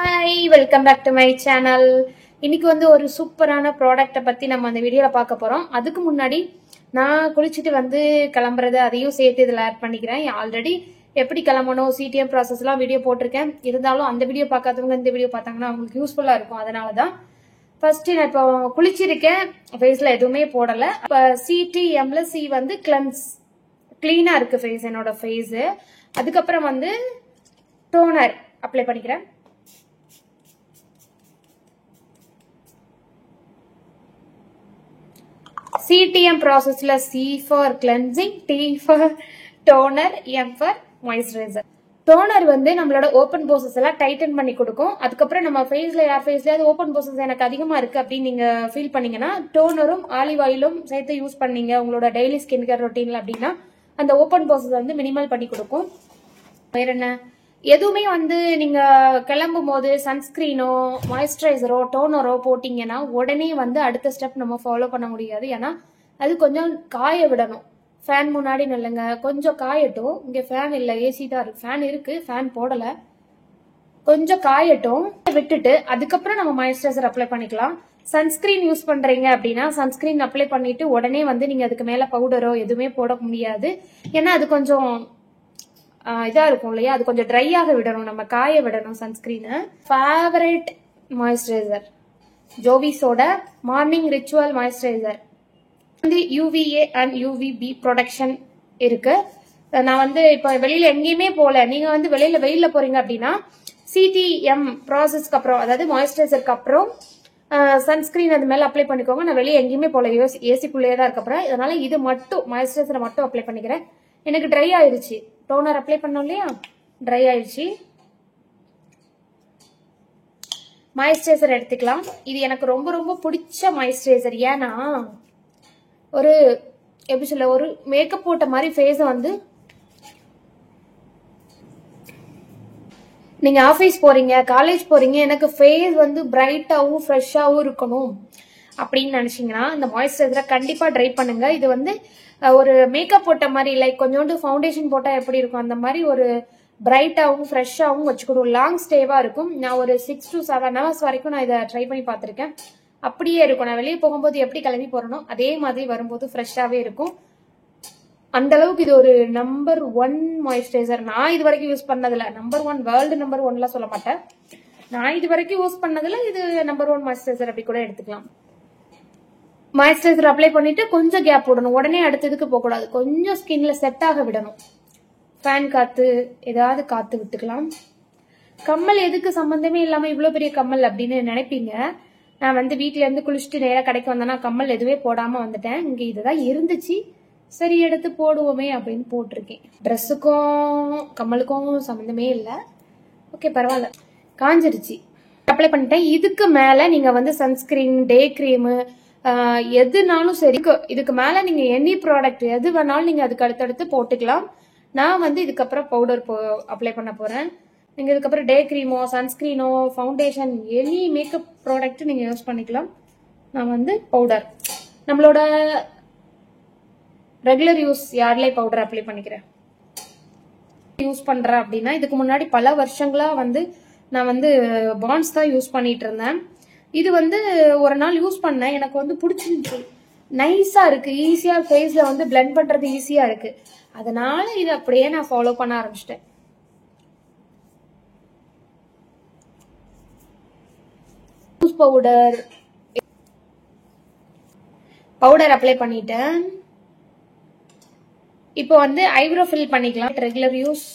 Hi, welcome back to my channel. இன்னைக்கு வந்து ஒரு சூப்பரான ப்ராடக்ட்டை பத்தி நம்ம அந்த வீடியோல பார்க்க போறோம். அதுக்கு முன்னாடி நான் குளிச்சுட்டு வந்து கிளம்புறது அதையும் சேர்த்து இதில் ஆட் பண்ணிக்கிறேன். ஆல்ரெடி எப்படி கிளம்பணும் சிடிஎம் ப்ராசஸ்லாம் வீடியோ போட்டிருக்கேன். இருந்தாலும் அந்த வீடியோ பார்க்காதவங்க இந்த வீடியோ பார்த்தாங்கன்னா அவங்களுக்கு யூஸ்ஃபுல்லா இருக்கும். அதனால தான் ஃபர்ஸ்ட் நான் இப்போ குளிச்சிருக்கேன், ஃபேஸ்ல எதுவுமே போடல. இப்போ சிடிஎம்ல சி வந்து கிளீனா இருக்கு ஃபேஸ், என்னோட ஃபேஸ். அதுக்கப்புறம் வந்து டோனர் அப்ளை பண்ணிக்கிறேன். CTM ப்ராசஸ்ல C for cleansing, T for toner, M for moisturiser. Toner வந்து நம்மளோட ஓப்பன் போசஸ் எல்லாம் டைட்டன் பண்ணி கொடுக்கும். அதுக்கப்புறம் நம்ம ஃபேஸ்ல யார் ஃபேஸ்லயாவது ஓப்பன் போசஸ் எனக்கு அதிகமா இருக்கு அப்படின்னு நீங்க ஃபீல் பண்ணீங்கன்னா டோனரும் ஆலிவ் ஆயிலும் சேர்த்து யூஸ் பண்ணீங்க உங்களோட டெய்லி ஸ்கின் கேர் ரொட்டீன்ல அப்படின்னா அந்த ஓப்பன் போசஸ் வந்து மினிமல் பண்ணி கொடுக்கும். வேற என்ன, எதுவுமே வந்து நீங்க கிளம்பும் போது சன்ஸ்கிரீனோ மாய்ஸ்சரைசரோ டோனரோ போட்டீங்கன்னா உடனே வந்து அடுத்த ஸ்டெப் நம்ம ஃபாலோ பண்ண முடியாது. ஏன்னா அது கொஞ்சம் காய விடணும். ஃபேன் முன்னாடி நில்லுங்க, கொஞ்சம் காயட்டும். இங்க ஃபேன் இல்ல, ஏசி தான் இருக்கு. ஃபேன் இருக்கு, ஃபேன் போடல. கொஞ்சம் காயட்டும், விட்டுட்டு அதுக்கப்புறம் நம்ம மாய்ஸ்சரைசர் அப்ளை பண்ணிக்கலாம். சன்ஸ்கிரீன் யூஸ் பண்றீங்க அப்படின்னா சன்ஸ்கிரீன் அப்ளை பண்ணிட்டு உடனே வந்து நீங்க அதுக்கு மேல பவுடரோ எதுவுமே போட முடியாது. ஏன்னா அது கொஞ்சம் இதா இருக்கும் இல்லையா, அது கொஞ்சம் ட்ரை ஆக விடணும், நம்ம காய விடணும் சன்ஸ்கிரீனை. ஃபேவரட் மாய்ஸ்சரைசர் ஜோவிஸோட மார்னிங் ரிச்சுவல் மாய்ஸ்சரைசர் வந்து UVA அண்ட் UVB ப்ரொடெக்ஷன் இருக்கு. நான் வந்து இப்போ வெளியில எங்கேயுமே போல, நீங்க வந்து வெயில்ல போறீங்க அப்படின்னா CTM ப்ராசஸ்க்கு அப்புறம், அதாவது மாய்ஸ்சரைசருக்கு அப்புறம் சன்ஸ்கிரீன் அது மேல அப்ளை பண்ணிக்கோங்க. நான் வெளியே எங்கேயுமே போல, ஏசிக்குள்ளேயே தான் இருக்க போறேன். இதனால இது மட்டும் மாய்ஸ்சரைசரை மட்டும் அப்ளை பண்ணிக்கிறேன். எனக்கு ட்ரை ஆயிடுச்சு, டோனர் அப்ளை பண்ணோம் இல்லையா, ட்ரை ஆயிடுச்சு. மாய்ஸ்சரைசர் எடுத்துக்கலாம். இது எனக்கு ரொம்ப ரொம்ப பிடிச்ச மாய்ஸ்சரைசர். ஏன்னா ஒரு எப்படி சொல்ல, ஒரு மேக்கப் போட்ட மாதிரி ஃபேஸ வந்து நீங்க ஆபீஸ் போறீங்க, காலேஜ் போறீங்க, எனக்கு ஃபேஸ் வந்து பிரைட்டாவும் ஃப்ரெஷ்ஷாவும் இருக்கணும் அப்படின்னு நினைச்சீங்கன்னா இந்த மாய்ஸ்சரைசரை கண்டிப்பா ட்ரை பண்ணுங்க. இது வந்து ஒரு மேக்கப் போட்ட மாதிரி, லைக் கொஞ்சோண்டு ஃபவுண்டேஷன் போட்டா எப்படி இருக்கும் அந்த மாதிரி ஒரு பிரைட்டாவும் ஃப்ரெஷ்ஷாவும் வச்சுக்கணும். லாங் ஸ்டேவா இருக்கும். நான் ஒரு 6 to 7 hours வரைக்கும் நான் இதை ட்ரை பண்ணி பார்த்துருக்கேன். அப்படியே இருக்கும். நான் வெளியே போகும்போது எப்படி கிளம்பி போறனோ அதே மாதிரி வரும்போது ஃப்ரெஷ்ஷாவே இருக்கும். அந்த அளவுக்கு இது ஒரு நம்பர் 1 மாய்ஸ்சரைசர். நான் இது வரைக்கும் யூஸ் பண்ணதுல நம்பர் 1, வேர்ல்டு நம்பர் 1 சொல்ல மாட்டேன். நான் இது வரைக்கும் யூஸ் பண்ணதுல இது நம்பர் 1 மாய்ஸ்சரைசர் அப்படி கூட எடுத்துக்கலாம். மாய்ஸ்சரைசர் அப்ளை பண்ணிட்டு கொஞ்சம் கேப் விடணும், உடனே அடுத்ததுக்கு போக கூடாது. கொஞ்சம் ஸ்கின்ல செட் ஆக விடணும். ஃபேன் காத்து ஏதாவது காத்து விட்டுக்கலாம். கம்மல் எதுக்கு சம்பந்தமே இல்லாம இவ்வளவு பெரிய கம்மல் அப்படின்னு நினைப்பீங்க. நான் வந்து வீட்டுல இருந்து குளிச்சுட்டு நேரா கடைக்கு வந்தேன்னா கம்மல் எதுவே போடாம வந்துட்டேன். இங்க இதுதான் இருந்துச்சு, சரி எடுத்து போடுவோமே அப்படின்னு போட்டிருக்கேன். ட்ரெஸ்ஸுக்கும் கம்மலுக்கும் சம்பந்தமே இல்லை. ஓகே, பரவாயில்ல, காஞ்சிருச்சு. அப்ளை பண்ணிட்டேன். இதுக்கு மேல நீங்க வந்து சன்ஸ்கிரீன், டே கிரீமு எதுனாலும் சரி, இதுக்கு மேல நீங்க எனி ப்ராடக்ட் எது வேணாலும் நீங்க அதுக்கு அடுத்தடுத்து போட்டுக்கலாம். நான் வந்து இதுக்கப்புறம் பவுடர் அப்ளை பண்ண போறேன். நீங்க இதுக்கப்புறம் டே கிரீமோ சன்ஸ்கிரீனோ ஃபவுண்டேஷன் எனி மேக்கப் ப்ராடக்ட் நீங்க யூஸ் பண்ணிக்கலாம். நான் வந்து பவுடர், நம்மளோட ரெகுலர் யூஸ் யார்லே பவுடர் அப்ளை பண்ணிக்கிறேன். யூஸ் பண்றேன் அப்படின்னா இதுக்கு முன்னாடி பல வருஷங்களா வந்து நான் வந்து பாண்ட்ஸ் தான் யூஸ் பண்ணிட்டு இருந்தேன். இது வந்து ஒரு நாள் யூஸ் பண்ணேன், எனக்கு வந்து பிடிச்சிருந்துச்சு. நைஸா இருக்கு, ஈஸியா ஃபேஸ்ல வந்து பிளெண்ட் பண்றது ஈஸியா இருக்கு. அதனால இது அப்படியே நான் ஃபாலோ பண்ண ஆரம்பிச்சிட்டேன். பவுடர் அப்ளை பண்ணிட்டேன். இப்போ வந்து ஐப்ரோ ஃபில் பண்ணிக்கலாம். ரெகுலர் யூஸ்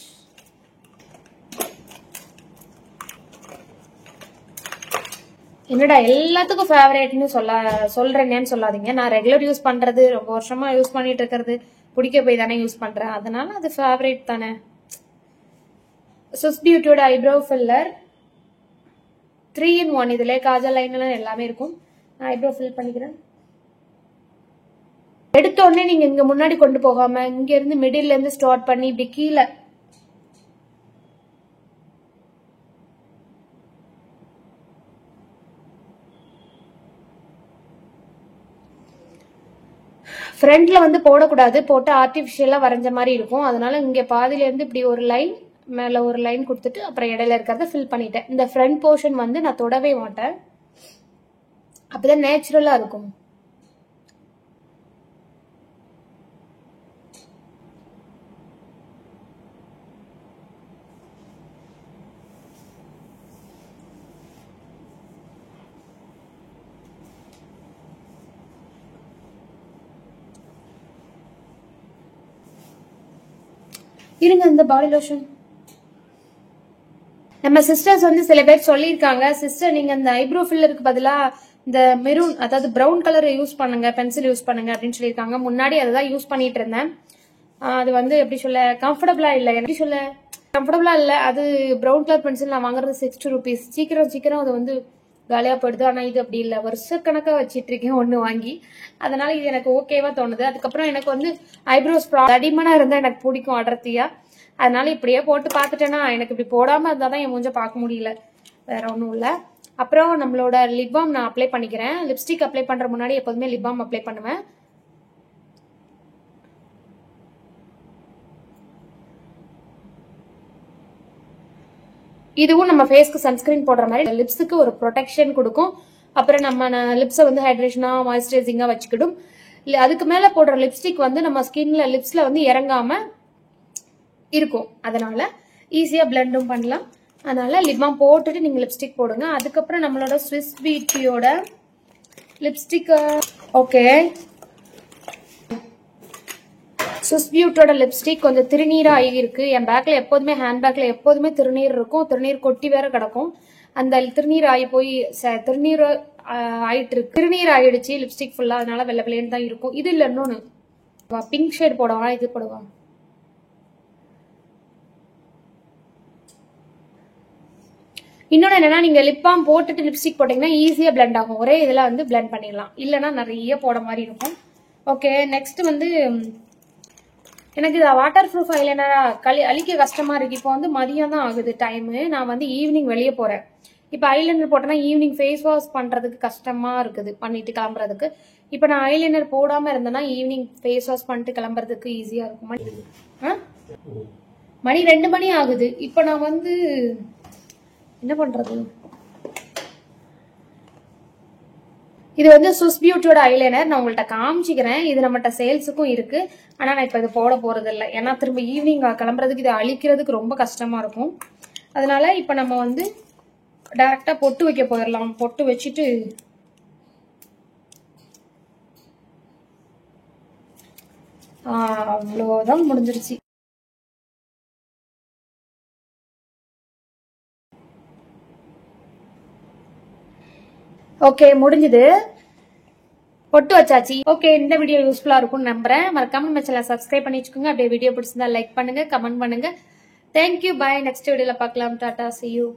என்னடா எல்லாத்துக்கும் ஃபேவரேட்னு சொல்றேன்னு சொல்லாதீங்க. நான் ரெகுலர் யூஸ் பண்றது, ரொம்ப வருஷமா யூஸ் பண்ணிட்டு இருக்கிறது, பிடிக்க போய் தானே யூஸ் பண்றேன். அதனால அது ஃபேவரேட் தானே. ஸ்விஸ் பியூட்டியோட ஐப்ரோ ஃபில்லர் 3 in 1. இதுல காஜல் லைன் எல்லாமே இருக்கும். நான் ஐப்ரோ ஃபில் பண்ணிக்கிறேன். எடுத்த உடனே நீங்க இங்க முன்னாடி கொண்டு போகாம இங்க இருந்து மிடில் இருந்து ஸ்டார்ட் பண்ணி இப்படி கீழே ஃப்ரண்ட்ல வந்து போடக்கூடாது, போட்டு ஆர்டிபிஷியலா வரைஞ்ச மாதிரி இருக்கும். அதனால இங்க பாதியில இருந்து இப்படி ஒரு லைன், மேல ஒரு லைன் கொடுத்துட்டு அப்புறம் இடையில இருக்கிறத ஃபில் பண்ணிட்டேன். இந்த ஃப்ரண்ட் போர்ஷன் வந்து நான் தொடவே மாட்டேன், அப்பதான் நேச்சுரலா இருக்கும். இருங்க, இந்த பாடி லோஷன் நம்ம சிஸ்டர்ஸ் வந்து சில பேர் சொல்லியிருக்காங்க, சிஸ்டர் நீங்க இந்த ஐப்ரோ ஃபில்லருக்கு பதிலா இந்த மெரூன் அதாவது பிரவுன் கலர் யூஸ் பண்ணுங்க, பென்சில் யூஸ் பண்ணுங்க அப்படின்னு சொல்லியிருக்காங்க. முன்னாடி அதை யூஸ் பண்ணிட்டு இருந்தேன். அது வந்து எப்படி சொல்ல கம்ஃபர்டபுளா இல்லை, எப்படி சொல்ல கம்ஃபர்டபுளா இல்லை. அது பிரவுன் கலர் பென்சில் நான் வாங்குறது 60 rupees. சீக்கிரம் அது வந்து காலியா போயிடுது. ஆனா இது அப்படி இல்லை, வருஷக்கணக்கா வச்சிட்டு இருக்கேன் ஒண்ணு வாங்கி. அதனால இது எனக்கு ஓகேவா தோணுது. அதுக்கப்புறம் எனக்கு வந்து ஐப்ரோஸ் தடிமனா இருந்தா எனக்கு பிடிக்கும் அடர்த்தியா. அதனால இப்படியே போட்டு பார்த்துட்டேன்னா எனக்கு இப்படி போடாம இருந்தாதான் என் மூஞ்ச பார்க்க முடியல, வேற ஒன்றும் இல்லை. அப்புறம் நம்மளோட லிப் பாம் நான் அப்ளை பண்ணிக்கிறேன். லிப்ஸ்டிக் அப்ளை பண்ற முன்னாடி எப்போதுமே லிப் பாம் அப்ளை பண்ணுவேன். இதுவும் நம்ம ஃபேஸ்க்கு சன்ஸ்கிரீன் போடுற மாதிரி லிப்ஸுக்கு ஒரு ப்ரொடெக்ஷன் கொடுக்கும். அப்புறம் நம்ம லிப்ஸை வந்து ஹைட்ரேஷனா மாய்ஸ்சரைசிங்கா வச்சுக்கிடும். அதுக்கு மேல போடுற லிப்ஸ்டிக் வந்து நம்ம ஸ்கின்ல லிப்ஸ்ல வந்து இறங்காம இருக்கும், அதனால ஈஸியா பிளெண்டும் பண்ணலாம். அதனால லிப் பாம் போட்டுட்டு நீங்க லிப்ஸ்டிக் போடுங்க. அதுக்கப்புறம் நம்மளோட ஸ்விஸ் பியூட்டியோட லிப்ஸ்டிக், ஓகே ஸ்விஸ் பியூட்டியோட லிப்ஸ்டிக் கொஞ்சம் திருநீரா ஆகியிருக்கு. என் பேக்ல எப்போதுமே ஹேண்ட் பேக்ல எப்போதுமே திருநீர் இருக்கும், திருநீர் கொட்டி வேற கிடக்கும். அந்த திருநீர் ஆகி போய் திருநீர் ஆயிட்டு இருக்கு, திருநீர் ஆயிடுச்சு லிப்ஸ்டிக் ஃபுல்லா. அதனால வெள்ளை வெள்ளைன்னு தான் இருக்கும். இது இல்ல இன்னொன்னு பிங்க் ஷேட் போடுவா, இது போடுவா. இன்னொன்னு என்னன்னா, நீங்க லிப் பாம் போட்டுட்டு லிப்ஸ்டிக் போட்டீங்கன்னா ஈஸியா பிளெண்ட் ஆகும். ஒரே இதுல வந்து பிளெண்ட் பண்ணிடலாம், இல்லைன்னா நிறைய போட மாதிரி இருக்கும். ஓகே, நெக்ஸ்ட் வந்து எனக்கு இது வாட்டர் ப்ரூஃப் ஐலைனரா அழிக்க கஷ்டமா இருக்கு. இப்போ வந்து மதியம் தான் ஆகுது டைமு, நான் வந்து ஈவினிங் வெளியே போறேன். இப்போ ஐலைனர் போட்டேன்னா ஈவினிங் ஃபேஸ் வாஷ் பண்றதுக்கு கஷ்டமா இருக்குது, பண்ணிட்டு கிளம்புறதுக்கு. இப்போ நான் ஐலைனர் போடாம இருந்தேன்னா ஈவினிங் ஃபேஸ் வாஷ் பண்ணிட்டு கிளம்புறதுக்கு ஈஸியா இருக்கும். மணி 2 மணி ஆகுது. இப்போ நான் வந்து என்ன பண்றது? இது வந்து ஸ்விஸ் பியூட்டியோட ஐலைனர் நான் உங்கள்கிட்ட காமிச்சிக்கிறேன். இது நம்மகிட்ட சேல்ஸுக்கும் இருக்கு. ஆனா நான் இப்ப இது போட போறது இல்லை, ஏன்னா திரும்ப ஈவினிங் கிளம்புறதுக்கு இதை அழிக்கிறதுக்கு ரொம்ப கஷ்டமா இருக்கும். அதனால இப்ப நம்ம வந்து டைரக்டா பொட்டு வைக்க போயிடலாம். பொட்டு வச்சுட்டு அவ்வளவுதான், முடிஞ்சிருச்சு. ஓகே, முடிஞ்சது, பொட்டு வச்சாச்சு. ஓகே, இந்த வீடியோ யூஸ்ஃபுல்லா இருக்கும்னு நம்புறேன். மறக்காம நம்ம சேனலை சப்ஸ்கிரைப் பண்ணி வச்சுக்கோங்க. அப்படியே வீடியோ பிடிச்சிருந்தா லைக் பண்ணுங்க, கமெண்ட் பண்ணுங்க. தேங்க்யூ, பாய். நெக்ஸ்ட் வீடியோல பார்க்கலாம். Tata, see you.